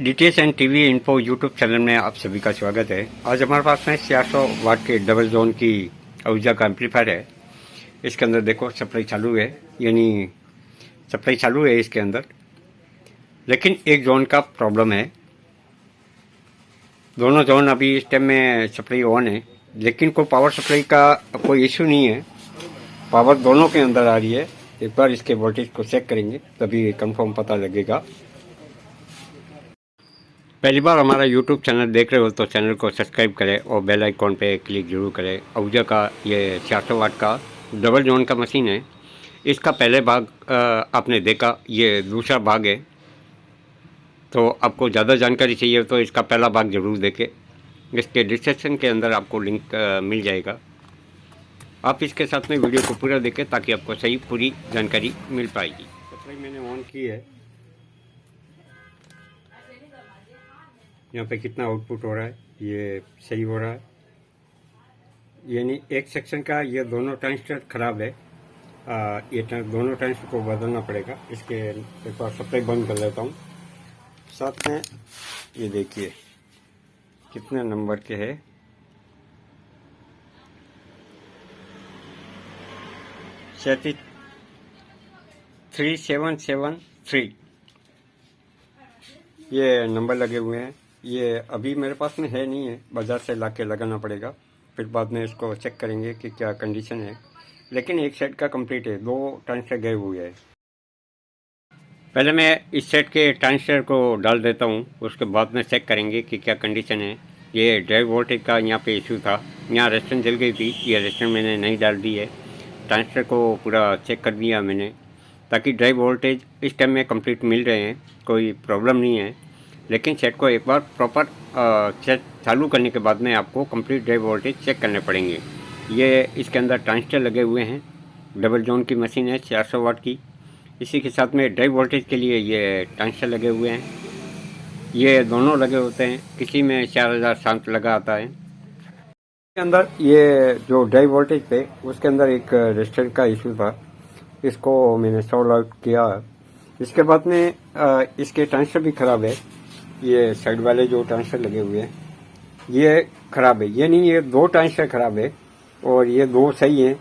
DTH and TV info YouTube channel में आप सभी का स्वागत है। आज हमारे पास में 400 वाट के डबल जोन की ऊर्जा का एम्पलीफायर है। इसके अंदर देखो सप्लाई चालू है, यानी सप्लाई चालू है इसके अंदर, लेकिन एक जोन का प्रॉब्लम है। दोनों जोन अभी इस टाइम में सप्लाई ऑन है, लेकिन कोई पावर सप्लाई का कोई इशू नहीं है। पावर दोनों के अंदर आ रही है। एक बार इसके वोल्टेज को चेक करेंगे तभी कंफर्म पता लगेगा। पहली बार हमारा यूट्यूब चैनल देख रहे हो तो चैनल को सब्सक्राइब करें और बेल आइकॉन पे क्लिक जरूर करें। ऊर्जा का ये 400 वाट का डबल जोन का मशीन है। इसका पहले भाग आपने देखा, ये दूसरा भाग है। तो आपको ज़्यादा जानकारी चाहिए तो इसका पहला भाग ज़रूर देखें। इसके डिस्क्रिप्शन के अंदर आपको लिंक मिल जाएगा। आप इसके साथ में वीडियो को पूरा देखें ताकि आपको सही पूरी जानकारी मिल पाएगी। सप्लाई मैंने ऑन की है। यहाँ पे कितना आउटपुट हो रहा है, ये सही हो रहा है। यानी एक सेक्शन का ये दोनों ट्रांजिस्टर खराब है। ये दोनों ट्रांजिस्टर को बदलना पड़ेगा। इसके एक बार सप्लाई बंद कर लेता हूँ। साथ में ये देखिए कितने नंबर के है। क्षैतिज 3773 ये नंबर लगे हुए हैं। ये अभी मेरे पास में है नहीं है, बाज़ार से लाके लगाना पड़ेगा। फिर बाद में इसको चेक करेंगे कि क्या कंडीशन है। लेकिन एक सेट का कंप्लीट है, 2 ट्रांजिस्टर गए हुए हैं। पहले मैं इस सेट के ट्रांजिस्टर को डाल देता हूँ, उसके बाद में चेक करेंगे कि क्या कंडीशन है। ये ड्राइव वोल्टेज का यहाँ पे इशू था, यहाँ रेजिस्टेंस जल गई थी। ये रेजिस्टेंस मैंने नहीं डाल दी है। ट्रांजिस्टर को पूरा चेक कर दिया मैंने, ताकि ड्राइव वोल्टेज इस टाइम में कंप्लीट मिल रहे हैं, कोई प्रॉब्लम नहीं है। लेकिन सेट को एक बार प्रॉपर सेट चालू करने के बाद में आपको कंप्लीट ड्राइव वोल्टेज चेक करने पड़ेंगे। ये इसके अंदर ट्रांजिस्टर लगे हुए हैं। डबल जोन की मशीन है 400 वाट की। इसी के साथ में ड्राइव वोल्टेज के लिए ये ट्रांजिस्टर लगे हुए हैं। ये दोनों लगे होते हैं, किसी में 4700 लगा आता है। इसके अंदर ये जो ड्राइव वोल्टेज थे उसके अंदर एक रेजिस्टेंस का इशू था, इसको मैंने सॉल्व आउट किया। इसके बाद में इसके ट्रांजिस्टर भी ख़राब है। ये साइड वाले जो ट्रांजिस्टर लगे हुए हैं ये ख़राब है। ये नहीं, ये 2 ट्रांजिस्टर ख़राब है और ये 2 सही है।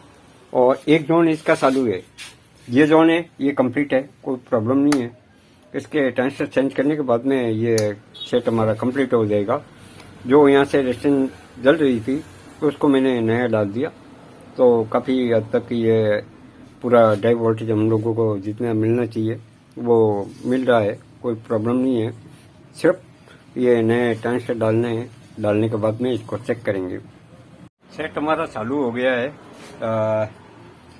और एक जोन इसका चालू है। ये जोन है, ये कंप्लीट है, कोई प्रॉब्लम नहीं है। इसके ट्रांजिस्टर चेंज करने के बाद में ये सेट हमारा कंप्लीट हो जाएगा। जो यहाँ से रेजिस्टेंस जल रही थी उसको मैंने नया डाल दिया, तो काफ़ी हद तक ये पूरा ड्राइव वोल्टेज हम लोगों को जितना मिलना चाहिए वो मिल रहा है, कोई प्रॉब्लम नहीं है। सिर्फ ये नए ट्रांजिस्टर डालने के बाद में इसको चेक करेंगे। सेट हमारा चालू हो गया है।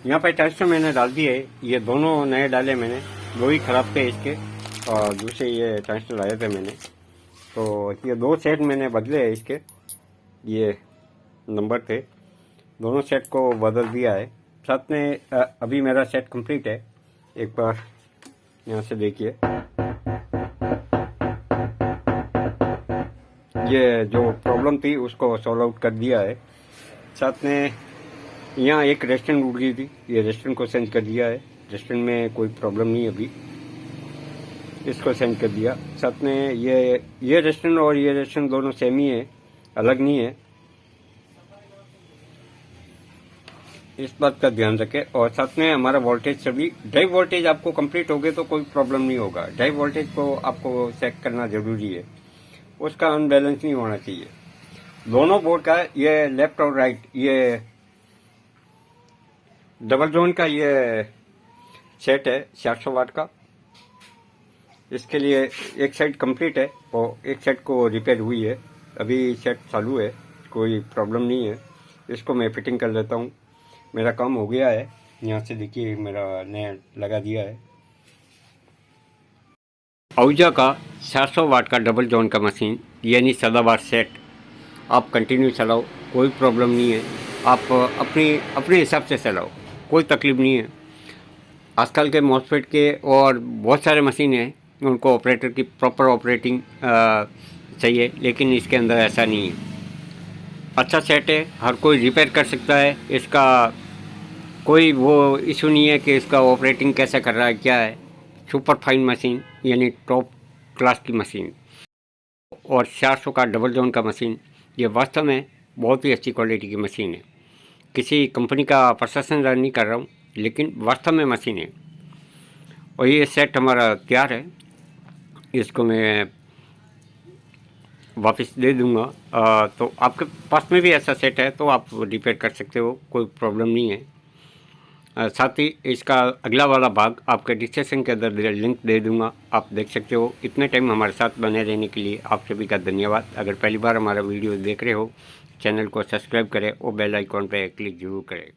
यहाँ पे ट्रांजिस्टर मैंने डाल दिए, ये दोनों नए डाले मैंने। 2 ही खराब थे इसके और दूसरे ये ट्रांजिस्टर लाए थे मैंने। तो ये 2 सेट मैंने बदले हैं इसके, ये नंबर थे। दोनों सेट को बदल दिया है। साथ में अभी मेरा सेट कंप्लीट है। एक बार यहाँ से देखिए, ये जो प्रॉब्लम थी उसको सॉल्व आउट कर दिया है। साथ में यहाँ एक रेजिस्टेंस उड़ गई थी, ये रेजिस्टेंस को चेंज कर दिया है। रेजिस्टेंस में कोई प्रॉब्लम नहीं, अभी इसको चेंज कर दिया। साथ में ये रेजिस्टेंस और ये रेजिस्टेंस दोनों सेम ही है, अलग नहीं है, इस बात का ध्यान रखें। और साथ में हमारा वोल्टेज सभी ड्राइव वोल्टेज आपको कंप्लीट हो गए तो कोई प्रॉब्लम नहीं होगा। ड्राइव वोल्टेज को आपको चेक करना जरूरी है, उसका अनबैलेंस नहीं होना चाहिए। दोनों बोर्ड का ये लेफ्ट और राइट, ये डबल जोन का ये सेट है 400 वाट का। इसके लिए एक साइड कंप्लीट है और एक साइड को रिपेयर हुई है। अभी सेट चालू है, कोई प्रॉब्लम नहीं है। इसको मैं फिटिंग कर लेता हूँ। मेरा काम हो गया है। यहाँ से देखिए मेरा नया लगा दिया है। ऊर्जा का 400 वाट का डबल जोन का मशीन, यानी सदाबहार सेट, आप कंटिन्यू चलाओ, कोई प्रॉब्लम नहीं है। आप अपने हिसाब से चलाओ, कोई तकलीफ नहीं है। आजकल के मॉसफेट के और बहुत सारे मशीन हैं, उनको ऑपरेटर की प्रॉपर ऑपरेटिंग चाहिए, लेकिन इसके अंदर ऐसा नहीं है। अच्छा सेट है, हर कोई रिपेयर कर सकता है। इसका कोई वो इशू नहीं है कि इसका ऑपरेटिंग कैसे कर रहा है, क्या है। सुपर फाइन मशीन, यानी टॉप क्लास की मशीन। और 400 का डबल जोन का मशीन, ये वास्तव में बहुत ही अच्छी क्वालिटी की मशीन है। किसी कंपनी का प्रशासन नहीं कर रहा हूँ, लेकिन वास्तव में मशीन है। और ये सेट हमारा तैयार है, इसको मैं वापस दे दूंगा। तो आपके पास में भी ऐसा सेट है तो आप रिपेयर कर सकते हो, कोई प्रॉब्लम नहीं है। साथ ही इसका अगला वाला भाग आपके डिस्क्रिप्शन के अंदर लिंक दे दूंगा, आप देख सकते हो। इतने टाइम हमारे साथ बने रहने के लिए आप सभी का धन्यवाद। अगर पहली बार हमारा वीडियो देख रहे हो, चैनल को सब्सक्राइब करें और बेल आइकॉन पर क्लिक जरूर करें।